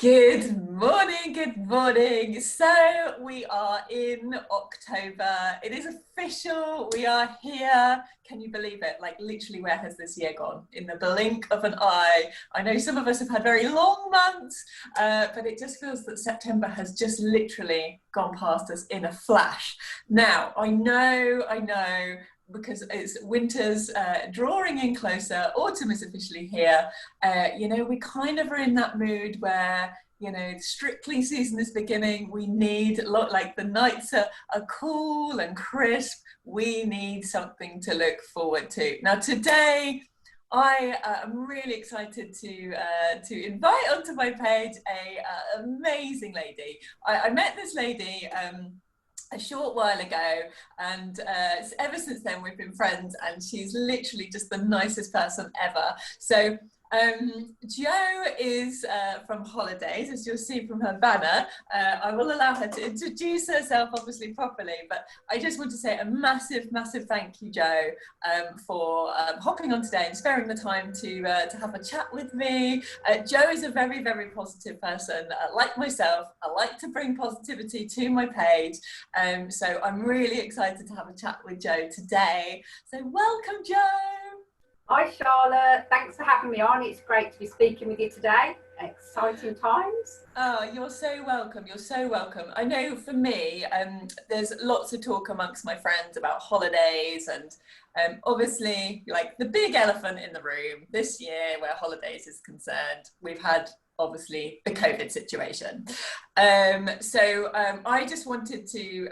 Good morning, good morning. So we are in October. It is official. We are here. Can you believe it? Like literally, where has this year gone? In the blink of an eye. I know some of us have had very long months, but it just feels that September has just literally gone past us in a flash. Now, I know, because it's winter's drawing in closer, autumn is officially here. We kind of are in that mood where, strictly season is beginning. We need, like the nights are cool and crisp. We need something to look forward to. Now today, I am really excited to invite onto my page a amazing lady. I met this lady a short while ago, and ever since then we've been friends, and she's literally just the nicest person ever. So Jo is from Holidaze, as you'll see from her banner. I will allow her to introduce herself, obviously, properly, but I just want to say a massive thank you, Jo, for hopping on today and sparing the time to have a chat with me. Jo is a very positive person. Like myself, I like to bring positivity to my page, so I'm really excited to have a chat with Jo today. So welcome, Jo. Hi Charlotte, thanks for having me on. It's great to be speaking with you today. Exciting times. Oh, you're so welcome. You're so welcome. I know for me, there's lots of talk amongst my friends about holidays, and obviously, like the big elephant in the room this year where Holidaze is concerned, we've had obviously the COVID situation. So I just wanted to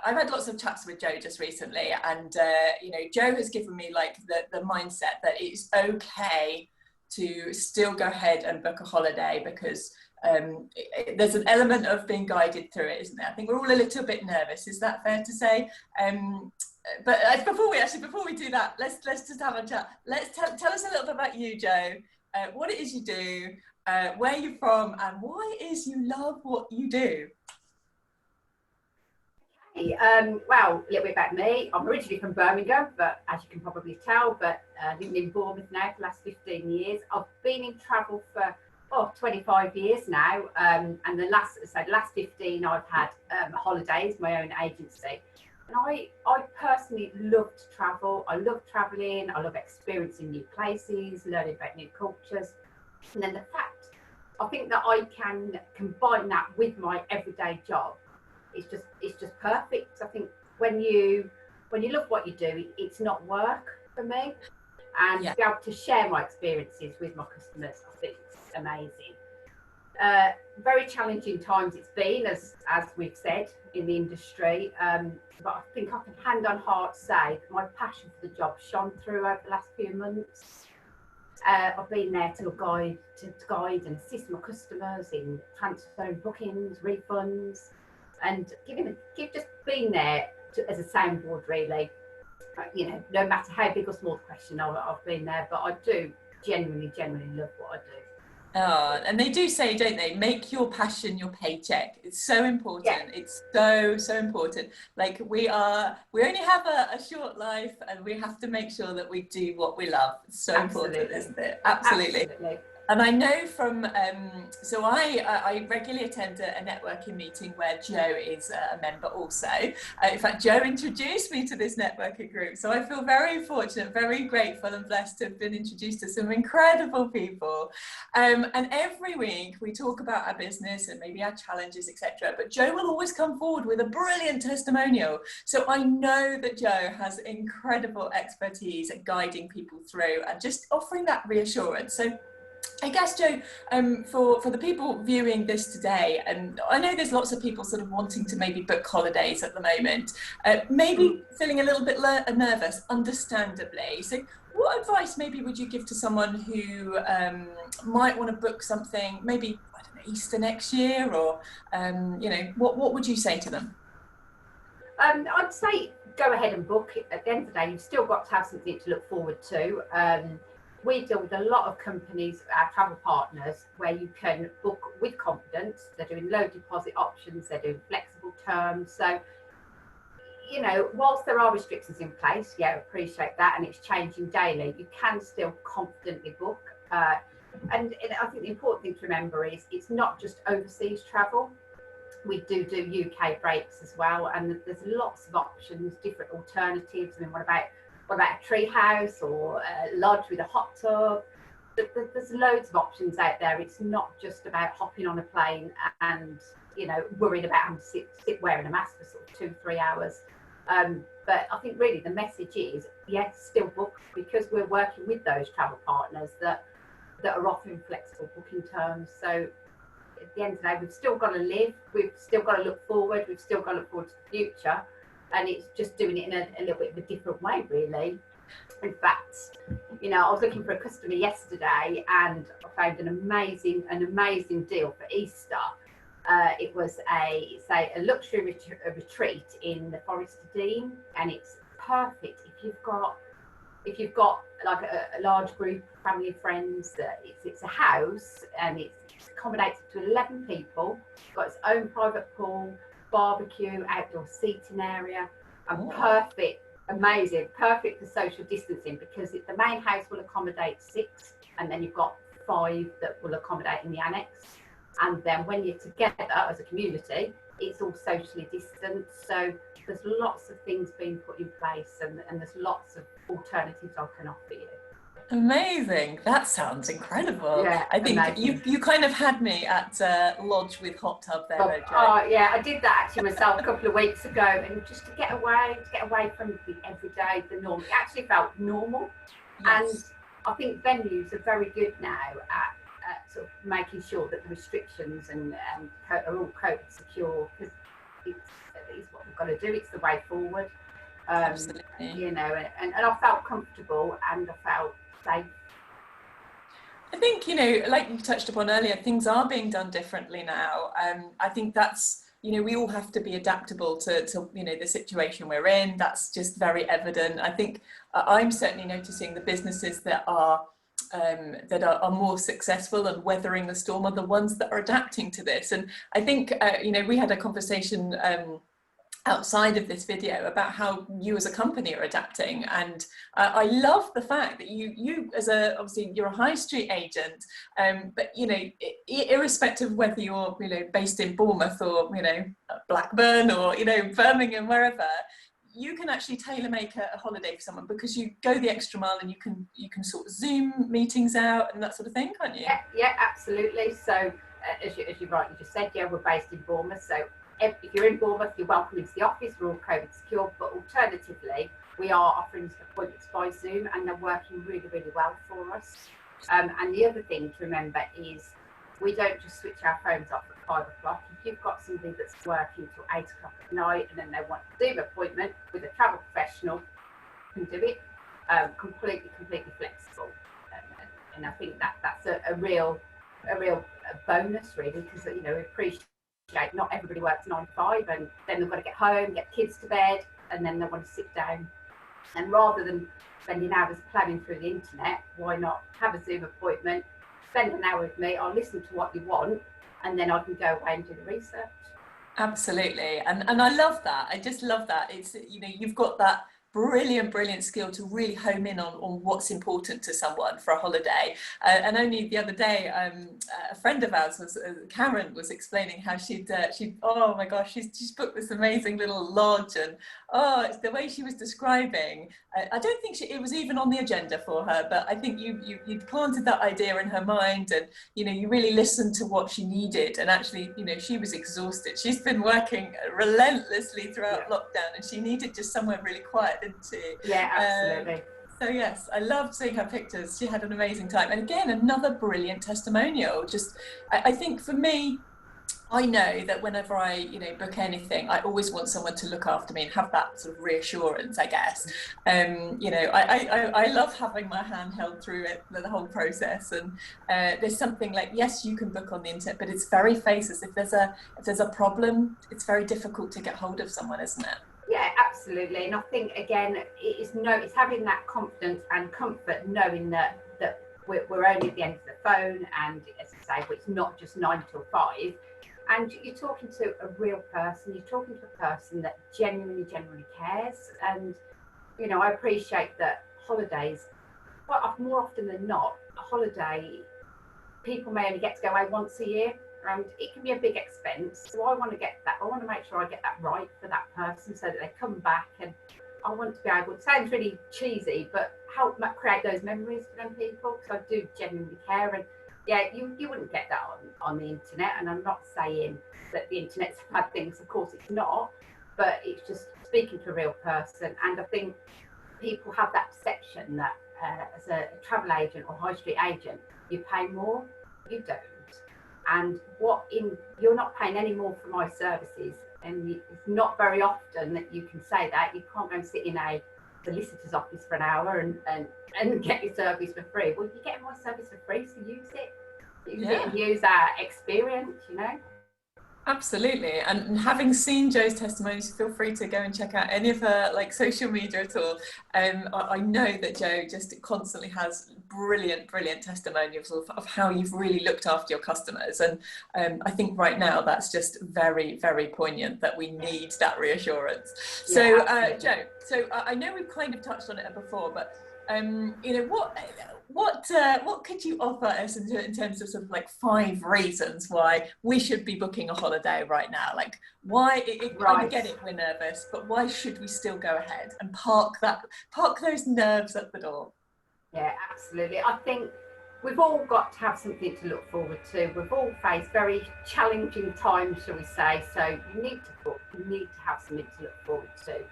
I've had lots of chats with Jo just recently, and Jo has given me like the mindset that it's okay to still go ahead and book a holiday, because there's an element of being guided through it, isn't there? I think we're all a little bit nervous. Is that fair to say? But before we do that, let's just have a chat. Let's tell us a little bit about you, Jo. What it is you do, where you're from, and why it is you love what you do. Well, a little bit about me. I'm originally from Birmingham, but as you can probably tell, living in Bournemouth now for the last 15 years. I've been in travel for 25 years now, and the last 15 I've had Holidaze, my own agency. And I personally love to travel. I love travelling. I love experiencing new places, learning about new cultures. And then I think that I can combine that with my everyday job. It's just perfect. I think when you love what you do, it's not work for me. And to be able to share my experiences with my customers, I think it's amazing. Very challenging times it's been, as we've said, in the industry. But I think I can hand on heart say my passion for the job shone through over the last few months. I've been there to guide and assist my customers in transferring bookings, refunds, and just being there as a soundboard, really. No matter how big or small the question, I've been there, but I do genuinely love what I do. Oh, and they do say, don't they, make your passion your paycheck. It's so important. Yeah. It's so important. Like we only have a short life, and we have to make sure that we do what we love. It's so important, isn't it? Absolutely. And I know from, so I regularly attend a networking meeting where Jo is a member also. In fact, Jo introduced me to this networking group. So I feel very fortunate, very grateful and blessed to have been introduced to some incredible people. And every week we talk about our business and maybe our challenges, etc. But Jo will always come forward with a brilliant testimonial. So I know that Jo has incredible expertise at guiding people through and just offering that reassurance. So I guess, Jo, for the people viewing this today, and I know there's lots of people sort of wanting to maybe book holidays at the moment, maybe feeling a little bit nervous, understandably. So what advice maybe would you give to someone who might want to book something, maybe, I don't know, Easter next year, or, what would you say to them? I'd say go ahead and book it. At the end of the day, you've still got to have something to look forward to. We deal with a lot of companies, our travel partners, where you can book with confidence. They're doing low deposit options, they're doing flexible terms. So, whilst there are restrictions in place, appreciate that, and it's changing daily, you can still confidently book. And I think the important thing to remember is it's not just overseas travel. We do UK breaks as well, and there's lots of options, different alternatives. I mean, what about a tree house or a lodge with a hot tub? There's loads of options out there. It's not just about hopping on a plane and, you know, worrying about having to sit wearing a mask for sort of 2-3 hours. But I think really the message is, yes, still book, because we're working with those travel partners that are offering flexible booking terms. So at the end of the day, we've still got to live, we've still got to look forward, we've still got to look forward to the future, and it's just doing it in a little bit of a different way, really. In fact, you know, I was looking for a customer yesterday and I found an amazing deal for Easter. It was a luxury retreat in the Forest of Dean, and it's perfect if you've got like a large group, family and friends. It's a house, and it's accommodated to 11 people. It's got its own private pool, barbecue, outdoor seating area, and perfect for social distancing, because the main house will accommodate 6, and then you've got 5 that will accommodate in the annex. And then when you're together as a community, it's all socially distanced. So there's lots of things being put in place, and there's lots of alternatives I can offer you. Amazing. That sounds incredible. Yeah, I think amazing. you kind of had me at lodge with hot tub there, though, Jo. Oh yeah, I did that actually myself a couple of weeks ago, and just to get away from the everyday, the norm. It actually felt normal. Yes. And I think venues are very good now at sort of making sure that the restrictions and are all COVID secure, because it's what we've got to do. It's the way forward. Absolutely. You know, and I felt comfortable and I felt safe. I think, you know, like you touched upon earlier, things are being done differently now. I think that's, you know, we all have to be adaptable to you know, the situation we're in. That's just very evident. I think I'm certainly noticing the businesses that are more successful and weathering the storm are the ones that are adapting to this. And I think, you know, we had a conversation outside of this video about how you as a company are adapting, and I love the fact that you as obviously you're a high street agent, but you know, irrespective of whether you're, you know, based in Bournemouth or, you know, Blackburn or, you know, Birmingham, wherever, you can actually tailor make a holiday for someone, because you go the extra mile and you can sort of Zoom meetings out and that sort of thing, can't you? Yeah, absolutely. So as you rightly just said, yeah, we're based in Bournemouth, so if you're in Bournemouth, you're welcome into the office. We're all COVID secure, but alternatively, we are offering appointments by Zoom, and they're working really, really well for us. And the other thing to remember is we don't just switch our phones off at 5 o'clock. If you've got somebody that's working till 8 o'clock at night and then they want a Zoom appointment with a travel professional, you can do it. Completely flexible. And I think that's a real bonus, really, because, you know, we appreciate not everybody works 9 to 5, and then they've got to get home, get kids to bed, and then they want to sit down. And rather than spending hours planning through the internet, why not have a Zoom appointment, spend an hour with me, I'll listen to what you want, and then I can go away and do the research. Absolutely. And I love that. I just love that. It's, you know, you've got that brilliant skill to really home in on what's important to someone for a holiday. And only the other day, a friend of ours was Karen was explaining how she'd oh my gosh, she's booked this amazing little lodge, and it's the way she was describing. I don't think it was even on the agenda for her, but I think you'd planted that idea in her mind, and you know, you really listened to what she needed. And actually, you know, she was exhausted. She's been working relentlessly throughout lockdown, and she needed just somewhere really quiet, didn't she? Yeah, absolutely. So yes, I loved seeing her pictures. She had an amazing time, and again, another brilliant testimonial. Just, I think for me, I know that whenever I, you know, book anything, I always want someone to look after me and have that sort of reassurance, I guess. You know, I love having my hand held through it, the whole process. And there's something like, yes, you can book on the internet, but it's very faceless. If there's a problem, it's very difficult to get hold of someone, isn't it? Yeah, absolutely. And I think, again, it's having that confidence and comfort, knowing that we're only at the end of the phone, and as I say, it's not just 9 till 5. And you're talking to a real person, you're talking to a person that genuinely cares. And, you know, I appreciate that holidays, well, more often than not, a holiday people may only get to go away once a year, and it can be a big expense. So I want to get that. I want to make sure I get that right for that person, so that they come back. And I want to be able. It sounds really cheesy, but help create those memories for them people, because I do genuinely care. And yeah, you wouldn't get that on the internet. And I'm not saying that the internet's a bad thing. Of course, it's not. But it's just speaking to a real person. And I think people have that perception that as a travel agent or high street agent, you pay more. You don't. And you're not paying any more for my services. And it's not very often that you can say that. You can't go and sit in a solicitor's office for an hour and get your service for free. Well, you're getting my service for free, so use it. Use it and use our experience, you know. Absolutely. And having seen Jo's testimonies, feel free to go and check out any of her social media at all. I know that Jo just constantly has brilliant testimonials of how you've really looked after your customers. And I think right now that's just very, very poignant, that we need that reassurance. So Jo, so I know we've kind of touched on it before, but what could you offer us in terms of sort of 5 reasons why we should be booking a holiday right now? Like, why? I get it, we're nervous, but why should we still go ahead and park those nerves at the door? Yeah, absolutely. I think we've all got to have something to look forward to. We've all faced very challenging times, shall we say? So you need to book. You need to have something to look forward to.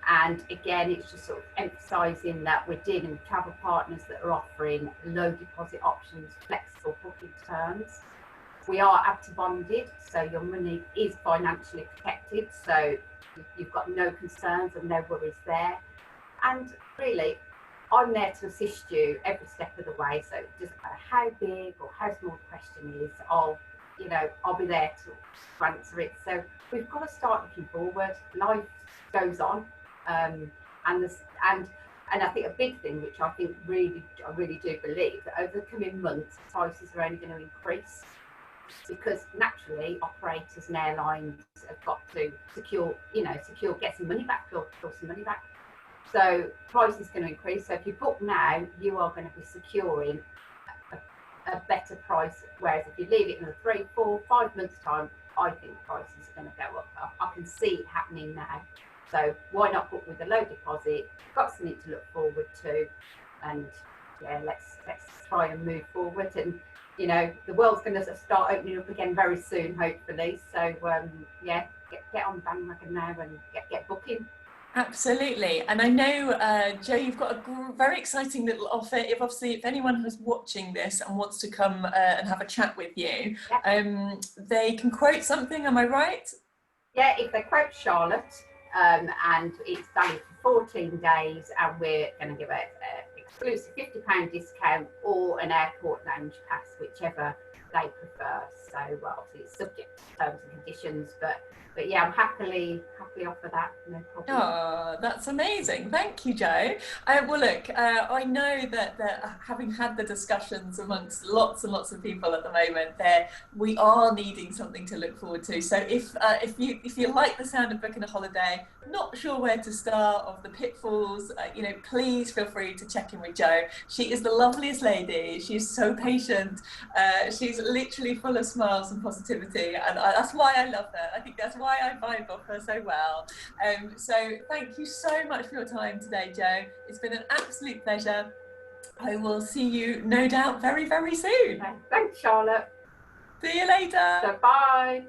And again, it's just sort of emphasising that we're dealing with travel partners that are offering low deposit options, flexible booking terms. We are ABTA bonded, so your money is financially protected, so you've got no concerns and no worries there. And really, I'm there to assist you every step of the way. So it doesn't matter how big or how small the question is, I'll be there to answer it. So we've got to start looking forward. Life goes on. And I think a big thing, which I really do believe, that over the coming months prices are only going to increase, because naturally operators and airlines have got to get some money back, or some money back. So price is going to increase. So if you book now, you are going to be securing a better price. Whereas if you leave it in 3, 4, 5 months time, I think prices are going to go up. I can see it happening now. So why not book with a low deposit? Got something to look forward to, and let's try and move forward. And the world's going to start opening up again very soon, hopefully. So get on the bandwagon now and get booking. Absolutely. And I know, Jo, you've got a very exciting little offer. If anyone who's watching this and wants to come and have a chat with you, they can quote something. Am I right? Yeah, if they quote Charlotte. And it's valid for 14 days, and we're going to give an exclusive £50 discount or an airport lounge pass, whichever they prefer. So obviously it's subject to terms and conditions, but yeah, I'm happily offer that, no problem. Oh, that's amazing. Thank you, Jo. Well, look, I know that having had the discussions amongst lots and lots of people at the moment, we are needing something to look forward to. So if you like the sound of booking a holiday, not sure where to start, of the pitfalls, please feel free to check in with Jo. She is the loveliest lady. She's so patient. She's literally full of smiles and positivity, and that's why I love her. I think that's why I vibe off her so well. So thank you so much for your time today, Jo. It's been an absolute pleasure. I will see you, no doubt, very, very soon. Thanks, Charlotte. See you later. So, bye.